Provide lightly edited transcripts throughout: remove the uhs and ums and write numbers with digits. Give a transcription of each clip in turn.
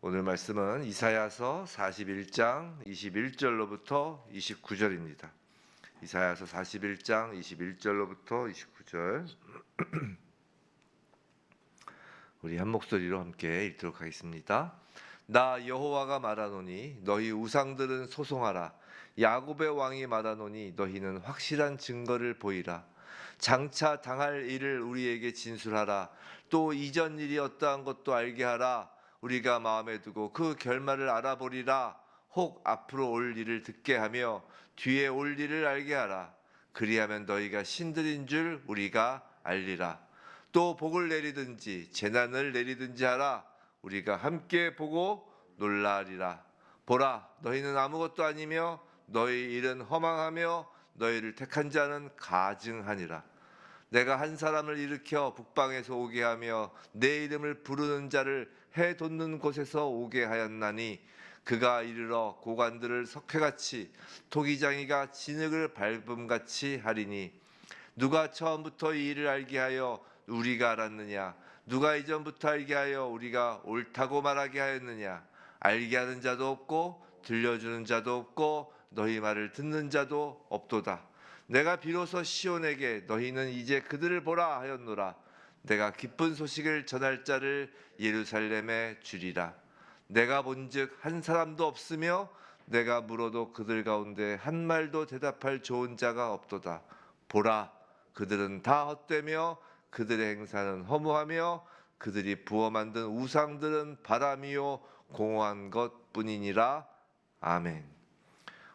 오늘 말씀은 이사야서 41장 21절로부터 29절입니다. 이사야서 41장 21절로부터 29절 우리 한 목소리로 함께 읽도록 하겠습니다. 나 여호와가 말하노니 너희 우상들은 소송하라. 야곱의 왕이 말하노니 너희는 확실한 증거를 보이라. 장차 당할 일을 우리에게 진술하라. 또 이전 일이 어떠한 것도 알게 하라. 우리가 마음에 두고 그 결말을 알아보리라. 혹 앞으로 올 일을 듣게 하며 뒤에 올 일을 알게 하라. 그리하면 너희가 신들인 줄 우리가 알리라. 또 복을 내리든지 재난을 내리든지 하라. 우리가 함께 보고 놀라리라. 보라, 너희는 아무것도 아니며 너희 일은 허망하며 너희를 택한 자는 가증하니라. 내가 한 사람을 일으켜 북방에서 오게 하며 내 이름을 부르는 자를 해 돋는 곳에서 오게 하였나니 그가 이르러 고관들을 석회같이 토기장이가 진흙을 밟음같이 하리니 누가 처음부터 이 일을 알게 하여 우리가 알았느냐? 누가 이전부터 알게 하여 우리가 옳다고 말하게 하였느냐? 알게 하는 자도 없고 들려주는 자도 없고 너희 말을 듣는 자도 없도다. 내가 비로소 시온에게 너희는 이제 그들을 보라 하였노라. 내가 기쁜 소식을 전할 자를 예루살렘에 주리라. 내가 본즉 한 사람도 없으며 내가 물어도 그들 가운데 한 말도 대답할 좋은 자가 없도다. 보라, 그들은 다 헛되며 그들의 행사는 허무하며 그들이 부어 만든 우상들은 바람이요 공허한 것뿐이니라. 아멘.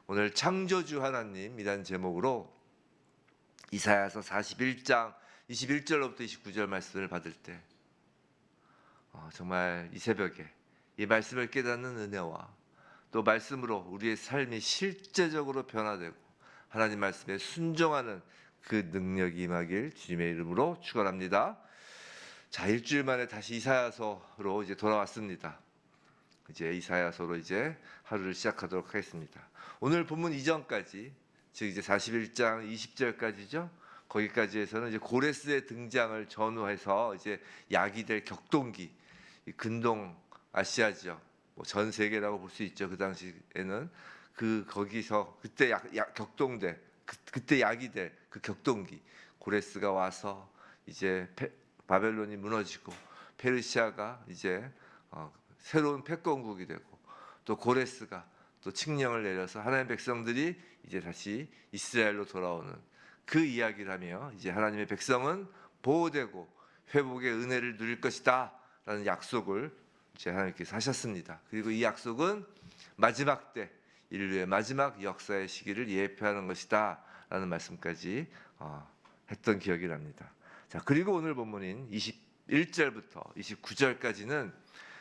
오늘 창조주 하나님이란 제목으로 이사야서 41장 21절로부터 29절 말씀을 받을 때 정말 이 새벽에 이 말씀을 깨닫는 은혜와 또 말씀으로 우리의 삶이 실제적으로 변화되고 하나님 말씀에 순종하는 그 능력이 임하길 주님의 이름으로 축원합니다. 자, 일주일 만에 다시 이사야서로 이제 돌아왔습니다. 이제 이사야서로 이제 하루를 시작하도록 하겠습니다. 오늘 본문 이전까지, 즉 이제 41장 20절까지죠. 거기까지에서는 이제 고레스의 등장을 전후해서 이제 야기될 격동기, 근동 아시아죠. 전 세계라고 볼 수 있죠. 그 당시에는 거기서 그때 격동돼 그때 야기될 그 격동기, 고레스가 와서 이제 바벨론이 무너지고 페르시아가 이제 새로운 패권국이 되고 또 고레스가 또 칙령을 내려서 하나님의 백성들이 이제 다시 이스라엘로 돌아오는 그 이야기를 하며 이제 하나님의 백성은 보호되고 회복의 은혜를 누릴 것이다 라는 약속을 이제 하나님께서 하셨습니다. 그리고 이 약속은 마지막 때 인류의 마지막 역사의 시기를 예표하는 것이다 라는 말씀까지 했던 기억이 납니다. 자, 그리고 오늘 본문인 21절부터 29절까지는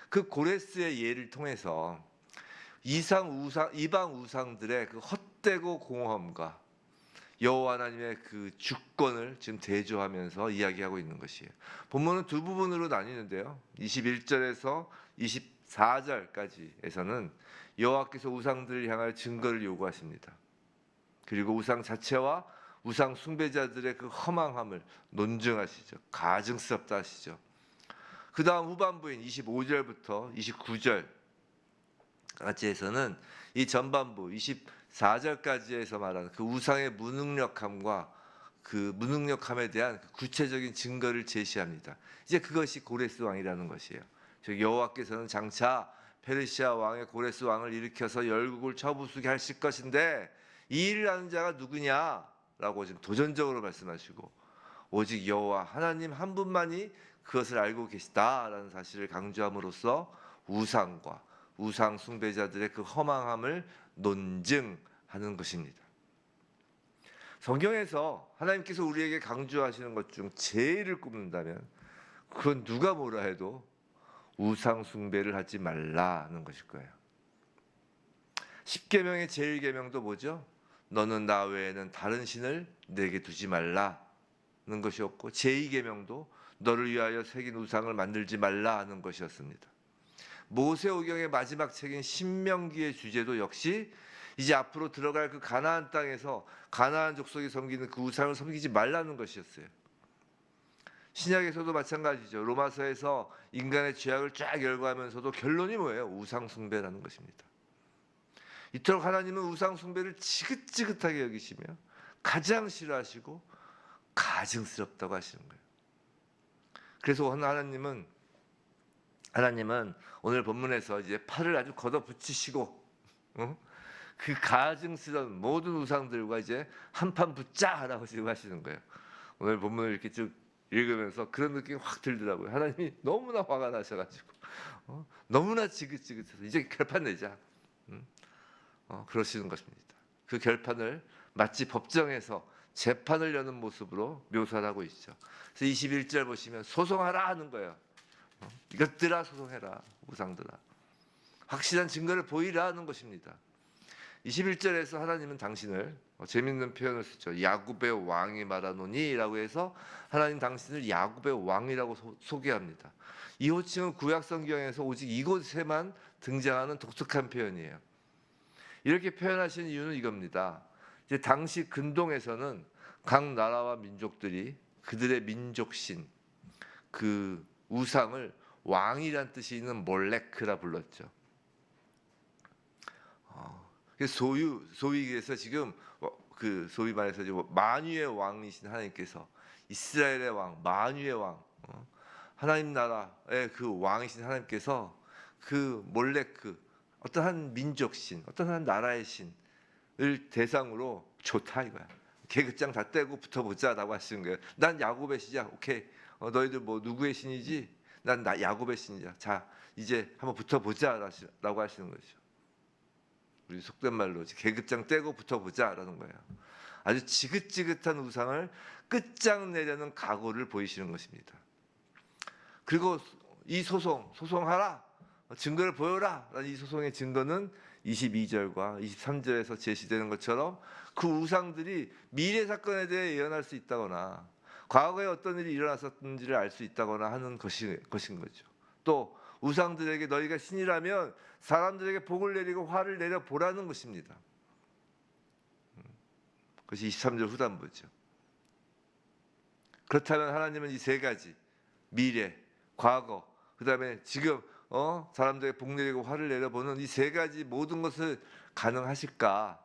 그 고레스의 예를 통해서 이방 우상들의 그 헛되고 공허함과 여호와 하나님의 그 주권을 지금 대조하면서 이야기하고 있는 것이에요. 본문은 두 부분으로 나뉘는데요. 21절에서 24절까지에서는 여호와께서 우상들을 향하여 증거를 요구하십니다. 그리고 우상 자체와 우상 숭배자들의 그 허망함을 논증하시죠. 가증스럽다 하시죠. 그 다음 후반부인 25절부터 29절까지에서는 이 전반부 24절까지에서 말하는 그 우상의 무능력함과 그 무능력함에 대한 구체적인 증거를 제시합니다. 이제 그것이 고레스 왕이라는 것이에요. 즉 여호와께서는 장차 페르시아 왕의 고레스 왕을 일으켜서 열국을 쳐부수게 하실 것인데 이 일을 하는 자가 누구냐라고 지금 도전적으로 말씀하시고 오직 여호와 하나님 한 분만이 그것을 알고 계시다라는 사실을 강조함으로써 우상과 우상 숭배자들의 그 허망함을 논증하는 것입니다. 성경에서 하나님께서 우리에게 강조하시는 것 중 제일을 꼽는다면 그건 누가 뭐라 해도 우상 숭배를 하지 말라는 것일 거예요. 10계명의 제일 계명도 뭐죠? 너는 나 외에는 다른 신을 내게 두지 말라는 것이었고 제2계명도 너를 위하여 새긴 우상을 만들지 말라 하는 것이었습니다. 모세오경의 마지막 책인 신명기의 주제도 역시 이제 앞으로 들어갈 그 가나안 땅에서 가나안 족속이 섬기는 그 우상을 섬기지 말라는 것이었어요. 신약에서도 마찬가지죠. 로마서에서 인간의 죄악을 쫙 열거하면서도 결론이 뭐예요? 우상 숭배라는 것입니다. 이토록 하나님은 우상 숭배를 지긋지긋하게 여기시며 가장 싫어하시고 가증스럽다고 하시는 거예요. 그래서 하나님은 오늘 본문에서 이제 팔을 아주 걷어붙이시고 그 가증스러운 모든 우상들과 이제 한판 붙자라고 지금 하시는 거예요. 오늘 본문을 이렇게 쭉 읽으면서 그런 느낌이 확 들더라고요. 하나님이 너무나 화가 나셔가지고 너무나 지긋지긋해서 이제 결판 내자 그러시는 것입니다. 그 결판을 마치 법정에서 재판을 여는 모습으로 묘사를 하고 있죠. 그래서 21절 보시면 소송하라 하는 거예요. 이것들아 소송해라, 우상들아. 확실한 증거를 보이라 하는 것입니다. 21절에서 하나님은 당신을 재밌는 표현을 쓰죠. 야곱의 왕이 말하노니라고 해서 하나님 당신을 야곱의 왕이라고 소개합니다. 이 호칭은 구약 성경에서 오직 이곳에만 등장하는 독특한 표현이에요. 이렇게 표현하신 이유는 이겁니다. 이제 당시 근동에서는 각 나라와 민족들이 그들의 민족신, 그 우상을 왕이란 뜻이 있는 몰레크라 불렀죠. 소위 그래서 지금 그 소위 말해서 만유의 왕이신 하나님께서 이스라엘의 왕, 만유의 왕, 하나님 나라의 그 왕이신 하나님께서 그 몰레크, 어떤 한 민족신, 어떤 한 나라의 신을 대상으로 좋다 이거야. 계급장 다 떼고 붙어보자라고 하시는 거예요. 난 야곱의 신이야. 오케이. 너희들 뭐 누구의 신이지? 난 야곱의 신이야. 자, 이제 한번 붙어보자라고 하시는 거죠. 우리 속된 말로 계급장 떼고 붙어보자라는 거예요. 아주 지긋지긋한 우상을 끝장내려는 각오를 보이시는 것입니다. 그리고 이 소송하라, 증거를 보여라. 이 소송의 증거는 22절과 23절에서 제시되는 것처럼 그 우상들이 미래 사건에 대해 예언할 수 있다거나 과거에 어떤 일이 일어났었는지를 알 수 있다거나 하는 것인 거죠. 또 우상들에게 너희가 신이라면 사람들에게 복을 내리고 화를 내려 보라는 것입니다. 그것이 23절 후반부죠. 그렇다면 하나님은 이 세 가지, 미래, 과거, 그다음에 지금 사람들에게 복 내리고 화를 내려보는 이 세 가지 모든 것을 가능하실까?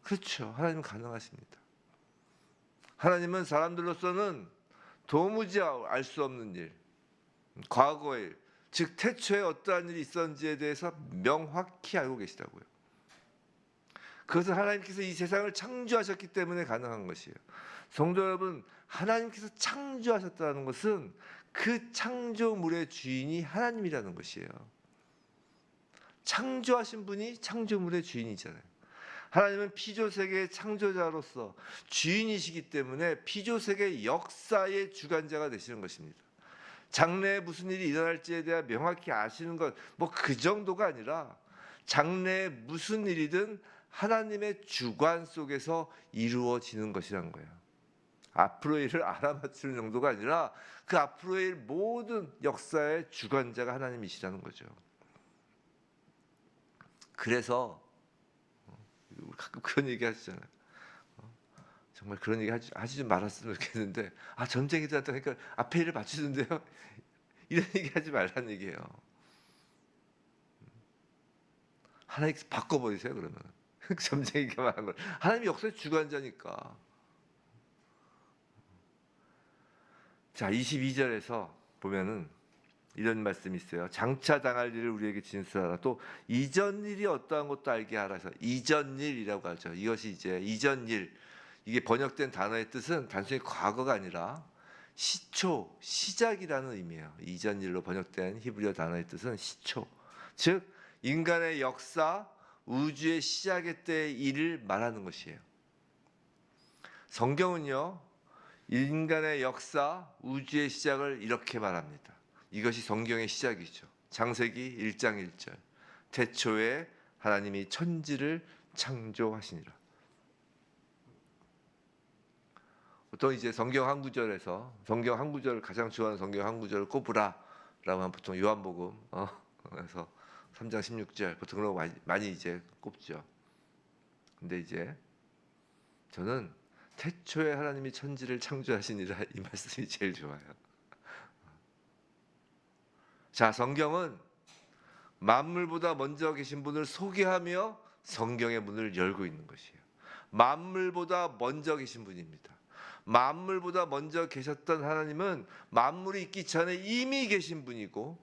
그렇죠. 하나님은 가능하십니다. 하나님은 사람들로서는 도무지 알 수 없는 일, 과거의 일, 즉 태초에 어떠한 일이 있었는지에 대해서 명확히 알고 계시다고요. 그것은 하나님께서 이 세상을 창조하셨기 때문에 가능한 것이에요. 성도 여러분, 하나님께서 창조하셨다는 것은 그 창조물의 주인이 하나님이라는 것이에요. 창조하신 분이 창조물의 주인이잖아요. 하나님은 피조세계의 창조자로서 주인이시기 때문에 피조세계 역사의 주관자가 되시는 것입니다. 장래에 무슨 일이 일어날지에 대해 명확히 아시는 것, 뭐 그 정도가 아니라 장래에 무슨 일이든 하나님의 주관 속에서 이루어지는 것이란 거예요. 앞으로의 일을 알아맞히는 정도가 아니라 그 앞으로의 일 모든 역사의 주관자가 하나님이시라는 거죠. 그래서 가끔 그런 얘기 하시잖아요. 정말 그런 얘기 하지 좀 말았으면 좋겠는데 전쟁이다 그러니까 앞에 일을 맞추는데요. 이런 얘기 하지 말라는 얘기예요. 하나님께서 바꿔버리세요. 그러면 전쟁이가 말한 걸 하나님이 역사의 주관자니까. 자, 22절에서 보면은 이런 말씀이 있어요. 장차 당할 일을 우리에게 진술하라. 또 이전 일이 어떠한 것도 알게 하라 해서 이전 일이라고 하죠. 이것이 이제 이전 일, 이게 번역된 단어의 뜻은 단순히 과거가 아니라 시초, 시작이라는 의미예요. 이전 일로 번역된 히브리어 단어의 뜻은 시초, 즉 인간의 역사, 우주의 시작의 때의 일을 말하는 것이에요. 성경은요, 인간의 역사, 우주의 시작을 이렇게 말합니다. 이것이 성경의 시작이죠. 창세기 1장 1절. 태초에 하나님이 천지를 창조하시니라. 보통 이제 성경 한 구절을 가장 좋아하는 성경 한 구절을 꼽으라라고 하면 보통 요한복음 그래서 3장 16절 보통 그런 거 많이 이제 꼽죠. 근데 이제 저는 태초에 하나님이 천지를 창조하시니라, 이 말씀이 제일 좋아요. 자, 성경은 만물보다 먼저 계신 분을 소개하며 성경의 문을 열고 있는 것이에요. 만물보다 먼저 계신 분입니다. 만물보다 먼저 계셨던 하나님은 만물이 있기 전에 이미 계신 분이고,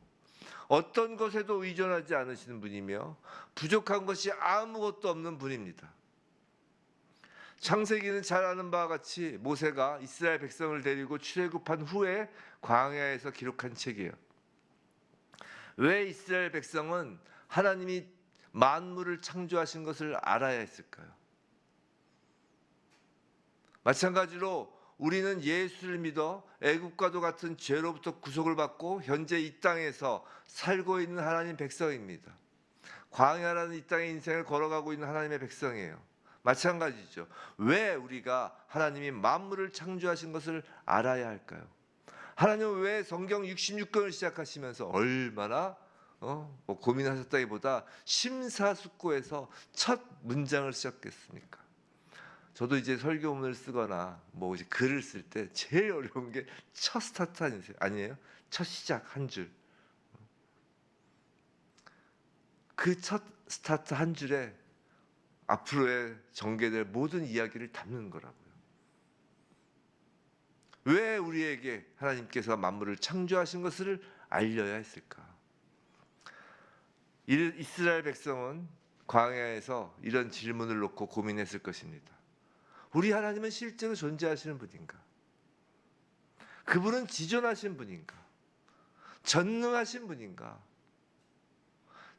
어떤 것에도 의존하지 않으시는 분이며 부족한 것이 아무것도 없는 분입니다. 창세기는 잘 아는 바와 같이 모세가 이스라엘 백성을 데리고 출애굽한 후에 광야에서 기록한 책이에요. 왜 이스라엘 백성은 하나님이 만물을 창조하신 것을 알아야 했을까요? 마찬가지로 우리는 예수를 믿어 애국과도 같은 죄로부터 구속을 받고 현재 이 땅에서 살고 있는 하나님 백성입니다. 광야라는 이 땅의 인생을 걸어가고 있는 하나님의 백성이에요. 마찬가지죠. 왜 우리가 하나님이 만물을 창조하신 것을 알아야 할까요? 하나님은 왜 성경 66권을 시작하시면서 얼마나 고민하셨다기보다 심사숙고해서 첫 문장을 시작했습니까? 저도 이제 설교문을 쓰거나 뭐 이제 글을 쓸 때 제일 어려운 게 첫 스타트 아니에요? 첫 시작 한 줄. 그 첫 스타트 한 줄에 앞으로의 전개될 모든 이야기를 담는 거라고요. 왜 우리에게 하나님께서 만물을 창조하신 것을 알려야 했을까? 이스라엘 백성은 광야에서 이런 질문을 놓고 고민했을 것입니다. 우리 하나님은 실제로 존재하시는 분인가? 그분은 지존하신 분인가? 전능하신 분인가?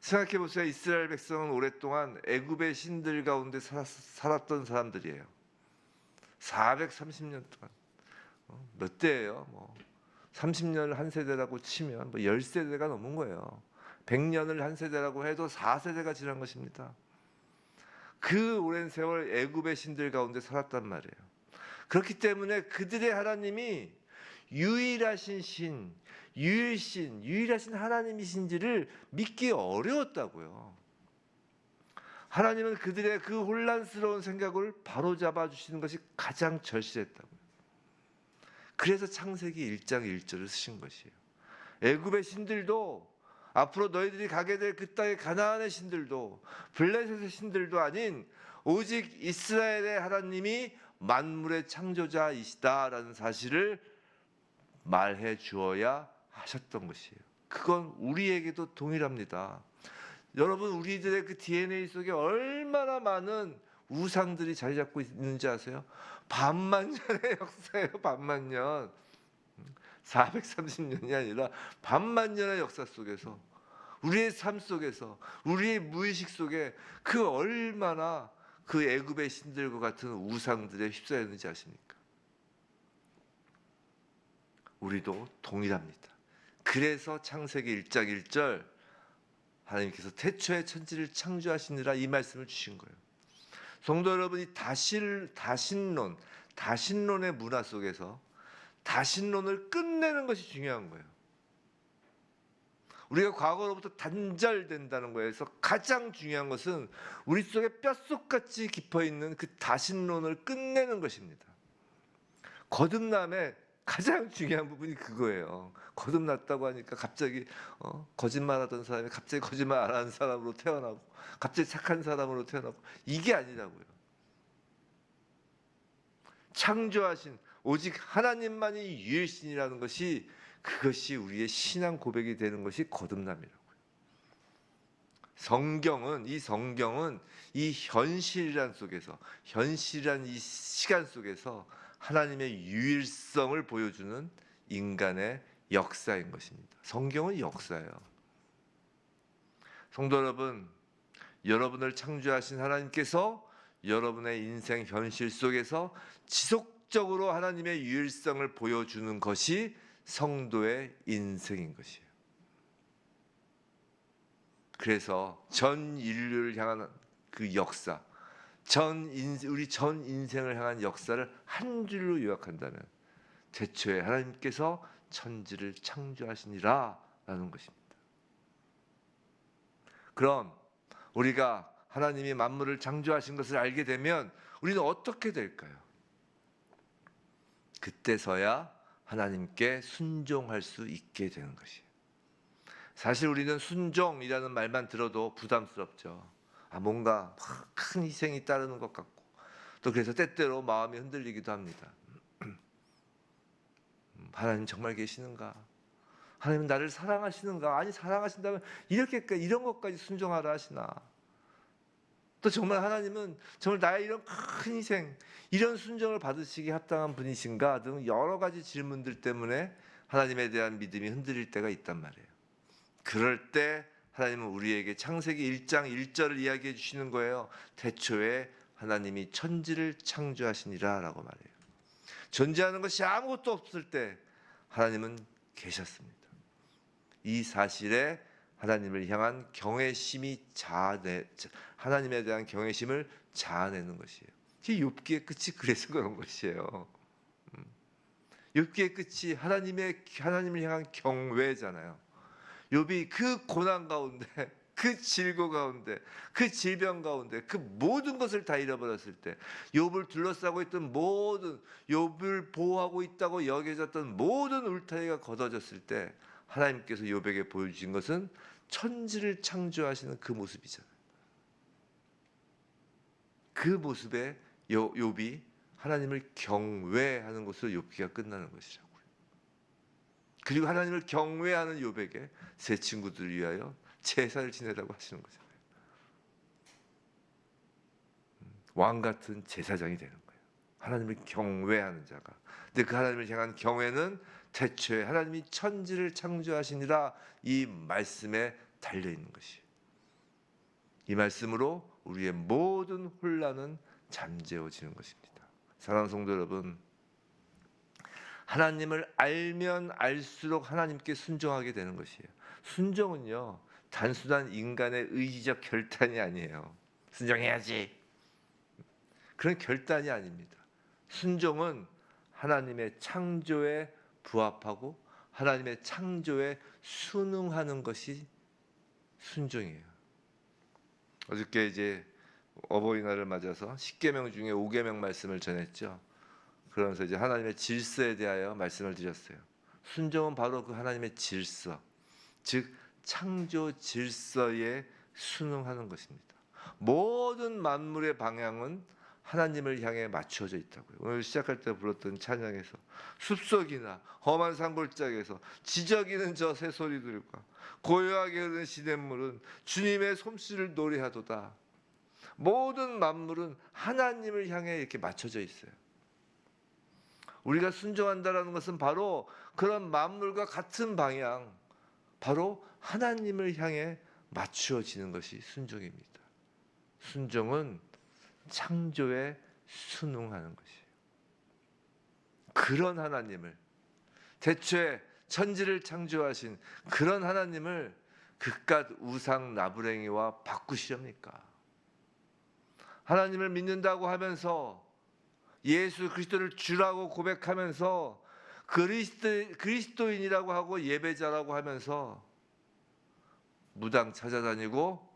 생각해 보세요. 이스라엘 백성은 오랫동안 애굽의 신들 가운데 살았던 사람들이에요. 430년 동안. 몇 대예요? 30년을 한 세대라고 치면 10세대가 넘은 거예요. 100년을 한 세대라고 해도 4세대가 지난 것입니다. 그 오랜 세월 애굽의 신들 가운데 살았단 말이에요. 그렇기 때문에 그들의 하나님이 유일하신 신, 유일하신 하나님이신지를 믿기 어려웠다고요. 하나님은 그들의 그 혼란스러운 생각을 바로잡아 주시는 것이 가장 절실했다고요. 그래서 창세기 1장 1절을 쓰신 것이에요. 애굽의 신들도, 앞으로 너희들이 가게 될 그 땅의 가나안의 신들도, 블레셋의 신들도 아닌 오직 이스라엘의 하나님이 만물의 창조자이시다라는 사실을 말해 주어야 하셨던 것이에요. 그건 우리에게도 동일합니다. 여러분, 우리들의 그 DNA 속에 얼마나 많은 우상들이 자리 잡고 있는지 아세요? 반만 년의 역사예요. 반만 년. 430년이 아니라 반만 년의 역사 속에서, 우리의 삶 속에서, 우리의 무의식 속에 그 얼마나 그 애굽의 신들과 같은 우상들에 휩싸였는지 아십니까? 우리도 동일합니다. 그래서 창세기 1장 1절 하나님께서 태초에 천지를 창조하시느라 이 말씀을 주신 거예요. 성도 여러분이 다신론의 문화 속에서 다신론을 끝내는 것이 중요한 거예요. 우리가 과거로부터 단절된다는 거에서 가장 중요한 것은 우리 속에 뼛속같이 깊어있는 그 다신론을 끝내는 것입니다. 거듭남의 가장 중요한 부분이 그거예요. 거듭났다고 하니까 갑자기 거짓말하던 사람이 갑자기 거짓말 안 하는 사람으로 태어나고, 갑자기 착한 사람으로 태어나고, 이게 아니라고요. 창조하신 오직 하나님만이 유일신이라는 것이, 그것이 우리의 신앙 고백이 되는 것이 거듭남이라고요. 성경은 이 현실이란 속에서, 현실이란 이 시간 속에서 하나님의 유일성을 보여주는 인간의 역사인 것입니다. 성경은 역사예요. 성도 여러분, 여러분을 창조하신 하나님께서 여러분의 인생 현실 속에서 지속적으로 하나님의 유일성을 보여주는 것이 성도의 인생인 것이에요. 그래서 전 인류를 향한 그 역사, 우리 전 인생을 향한 역사를 한 줄로 요약한다면 태초에 하나님께서 천지를 창조하시니라 라는 것입니다. 그럼 우리가 하나님이 만물을 창조하신 것을 알게 되면 우리는 어떻게 될까요? 그때서야 하나님께 순종할 수 있게 되는 것이에요. 사실 우리는 순종이라는 말만 들어도 부담스럽죠. 뭔가 큰 희생이 따르는 것 같고, 또 그래서 때때로 마음이 흔들리기도 합니다. 하나님 정말 계시는가? 하나님 나를 사랑하시는가? 아니 사랑하신다면 이런 것까지 순종하라 하시나? 또 정말 하나님은 정말 나의 이런 큰 희생, 이런 순종을 받으시기 합당한 분이신가 등 여러 가지 질문들 때문에 하나님에 대한 믿음이 흔들릴 때가 있단 말이에요. 그럴 때 하나님은 우리에게 창세기 1장 1절을 이야기해 주시는 거예요. 태초에 하나님이 천지를 창조하시니라 라고 말해요. 존재하는 것이 아무것도 없을 때 하나님은 계셨습니다. 이 사실에 하나님을 향한 경외심이 하나님에 대한 경외심을 자아내는 것이에요. 욥기의 끝이 그래서 그런 것이에요. 욥기의 끝이 하나님을 향한 경외잖아요. 욥이 그 고난 가운데, 그 질고 가운데, 그 질병 가운데, 그 모든 것을 다 잃어버렸을 때, 욥을 둘러싸고 있던 모든, 욥을 보호하고 있다고 여겨졌던 모든 울타리가 걷어졌을 때 하나님께서 욥에게 보여주신 것은 천지를 창조하시는 그 모습이잖아요. 그 모습에 욥이 하나님을 경외하는 것으로 욥기가 끝나는 것이라고요. 그리고 하나님을 경외하는 욥에게 세 친구들을 위하여 제사를 지내라고 하시는 거잖아요. 왕 같은 제사장이 되는 거예요. 하나님을 경외하는 자가. 근데 그 하나님을 향한 경외는 태초에 하나님이 천지를 창조하시니라 이 말씀에 달려 있는 것이에요. 이 말씀으로 우리의 모든 혼란은 잠재워지는 것입니다. 사랑하는 성도 여러분, 하나님을 알면 알수록 하나님께 순종하게 되는 것이에요. 순종은요, 단순한 인간의 의지적 결단이 아니에요. 순종해야지. 그런 결단이 아닙니다. 순종은 하나님의 창조에 부합하고 하나님의 창조에 순응하는 것이 순종이에요. 어저께 이제 어버이날을 맞아서 10계명 중에 5계명 말씀을 전했죠. 그러면서 이제 하나님의 질서에 대하여 말씀을 드렸어요. 순종은 바로 그 하나님의 질서, 즉 창조 질서에 순응하는 것입니다. 모든 만물의 방향은 하나님을 향해 맞춰져 있다고요. 오늘 시작할 때 불렀던 찬양에서 숲속이나 험한 산골짜기에서 지저귀는 저 새소리들과 고요하게 흐르는 시냇물은 주님의 솜씨를 노래하도다. 모든 만물은 하나님을 향해 이렇게 맞춰져 있어요. 우리가 순종한다라는 것은 바로 그런 만물과 같은 방향, 바로 하나님을 향해 맞추어지는 것이 순종입니다. 순종은 창조에 순응하는 것이에요. 그런 하나님을, 태초에 천지를 창조하신 그런 하나님을 그깟 우상 나부랭이와 바꾸시렵니까? 하나님을 믿는다고 하면서 예수 그리스도를 주라고 고백하면서 그리스도인이라고 하고 예배자라고 하면서 무당 찾아다니고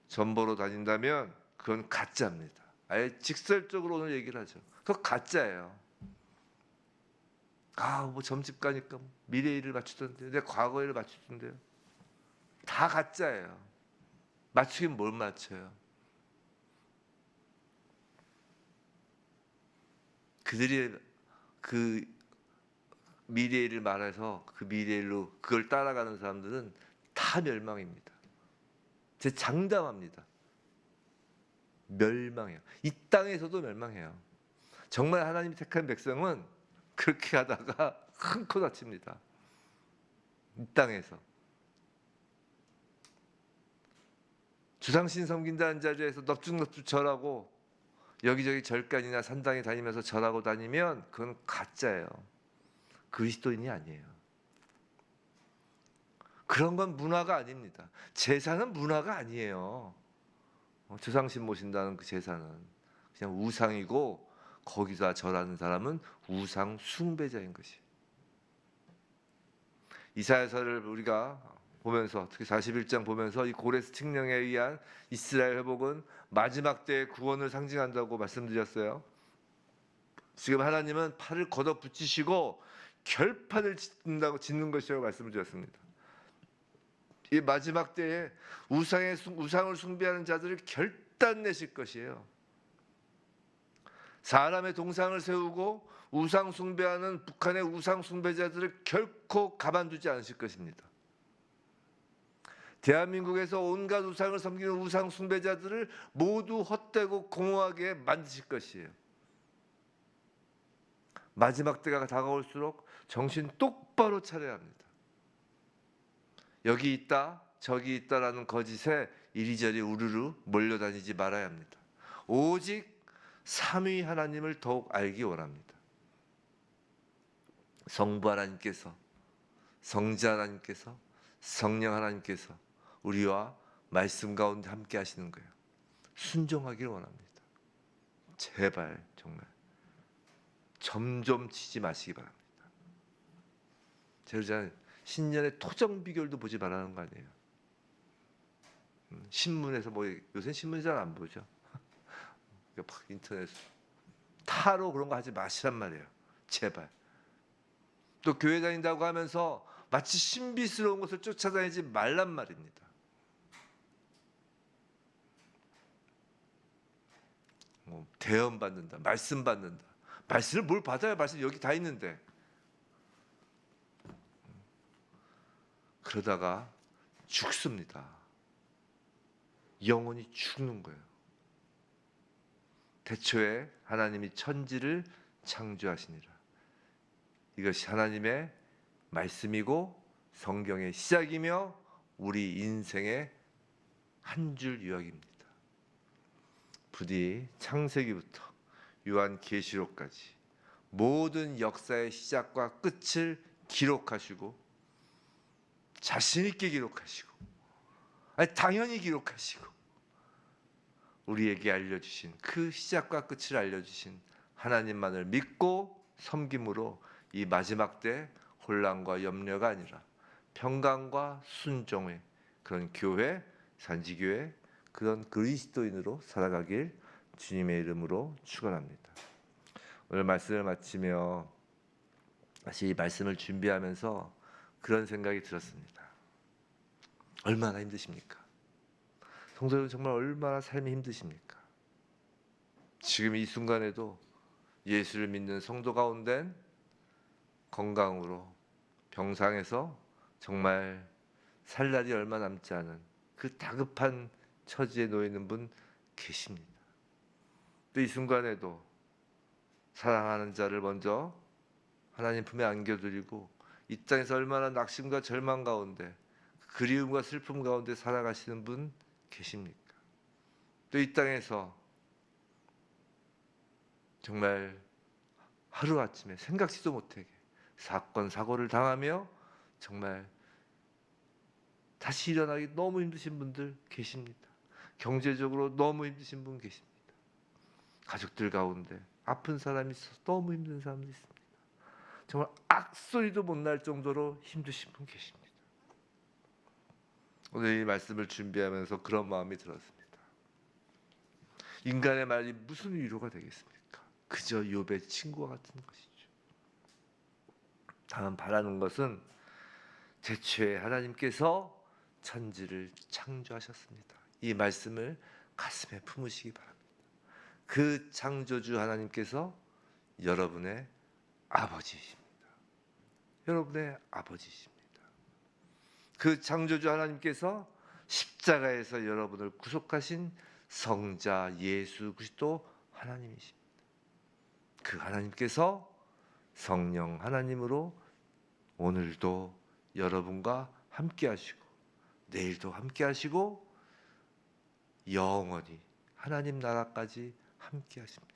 전보러 다닌다면 그건 가짜입니다. 아예 직설적으로 오늘 얘기를 하죠. 그거 가짜예요. 뭐 점집 가니까 미래 일을 맞추던데요. 내 과거 일을 맞추던데요. 다 가짜예요. 맞추긴 뭘 맞춰요. 그들이 그 미래 일을 말해서 그 미래 일로 그걸 따라가는 사람들은 다 멸망입니다. 제 장담합니다. 멸망해요. 이 땅에서도 멸망해요. 정말 하나님이 택한 백성은 그렇게 하다가 큰 코 다칩니다. 이 땅에서. 주상신 섬긴다는 자리에서 넙죽넙죽 절하고 여기저기 절간이나 산당에 다니면서 절하고 다니면 그건 가짜예요. 그리스도인이 아니에요. 그런 건 문화가 아닙니다. 제사는 문화가 아니에요. 주상신 모신다는 그 제사는 그냥 우상이고 거기서 절하는 사람은 우상 숭배자인 것이. 이사야서를 우리가 보면서 특히 41장 보면서 이 고레스 칙령에 의한 이스라엘 회복은 마지막 때의 구원을 상징한다고 말씀드렸어요. 지금 하나님은 팔을 걷어 붙이시고 결판을 짓는 것이라고 말씀을 드렸습니다. 이 마지막 때에 우상을 숭배하는 자들을 결단내실 것이에요. 사람의 동상을 세우고 우상 숭배하는 북한의 우상 숭배자들을 결코 가만두지 않으실 것입니다. 대한민국에서 온갖 우상을 섬기는 우상 숭배자들을 모두 헛되고 공허하게 만드실 것이에요. 마지막 때가 다가올수록 정신 똑바로 차려야 합니다. 여기 있다 저기 있다라는 거짓에 이리저리 우르르 몰려다니지 말아야 합니다. 오직 삼위 하나님을 더욱 알기 원합니다. 성부 하나님께서, 성자 하나님께서, 성령 하나님께서 우리와 말씀 가운데 함께 하시는 거예요. 순종하기를 원합니다. 제발 정말 점점 치지 마시기 바랍니다. 제가 신년의 토정 비결도 보지 말라는 거 아니에요. 신문에서 요새 신문 잘 안 보죠. 인터넷 타로 그런 거 하지 마시란 말이에요. 제발. 또 교회 다닌다고 하면서 마치 신비스러운 것을 쫓아다니지 말란 말입니다. 대언 받는다, 말씀 받는다. 말씀을 뭘 받아야 말씀 여기 다 있는데. 그러다가 죽습니다. 영혼이 죽는 거예요. 태초에 하나님이 천지를 창조하시니라. 이것이 하나님의 말씀이고 성경의 시작이며 우리 인생의 한 줄 요약입니다. 부디 창세기부터 요한계시록까지 모든 역사의 시작과 끝을 기록하시고 자신 있게 기록하시고 당연히 기록하시고 우리에게 알려주신 그 시작과 끝을 알려주신 하나님만을 믿고 섬김으로 이 마지막 때 혼란과 염려가 아니라 평강과 순종의 그런 교회, 산지교회, 그런 그리스도인으로 살아가길 주님의 이름으로 축원합니다. 오늘 말씀을 마치며 다시 이 말씀을 준비하면서 그런 생각이 들었습니다. 얼마나 힘드십니까? 성도 여러분, 정말 얼마나 삶이 힘드십니까? 지금 이 순간에도 예수를 믿는 성도 가운데 건강으로 병상에서 정말 살 날이 얼마 남지 않은 그 다급한 처지에 놓여 있는 분 계십니다. 또 이 순간에도 사랑하는 자를 먼저 하나님 품에 안겨드리고 이 땅에서 얼마나 낙심과 절망 가운데 그리움과 슬픔 가운데 살아가시는 분 계십니까? 또 이 땅에서 정말 하루아침에 생각지도 못하게 사건 사고를 당하며 정말 다시 일어나기 너무 힘드신 분들 계십니다. 경제적으로 너무 힘드신 분 계십니다. 가족들 가운데 아픈 사람이 있어서 너무 힘든 사람도 있습니다. 정말 악소리도 못 날 정도로 힘드신 분 계십니다. 오늘 이 말씀을 준비하면서 그런 마음이 들었습니다. 인간의 말이 무슨 위로가 되겠습니까? 그저 욥의 친구와 같은 것이죠. 다만 바라는 것은 태초에 하나님께서 천지를 창조하셨습니다. 이 말씀을 가슴에 품으시기 바랍니다. 그 창조주 하나님께서 여러분의 아버지이십니다. 여러분의 아버지이십니다. 그 창조주 하나님께서 십자가에서 여러분을 구속하신 성자 예수 그리스도 하나님이십니다. 그 하나님께서 성령 하나님으로 오늘도 여러분과 함께 하시고 내일도 함께 하시고 영원히 하나님 나라까지 함께 하십니다.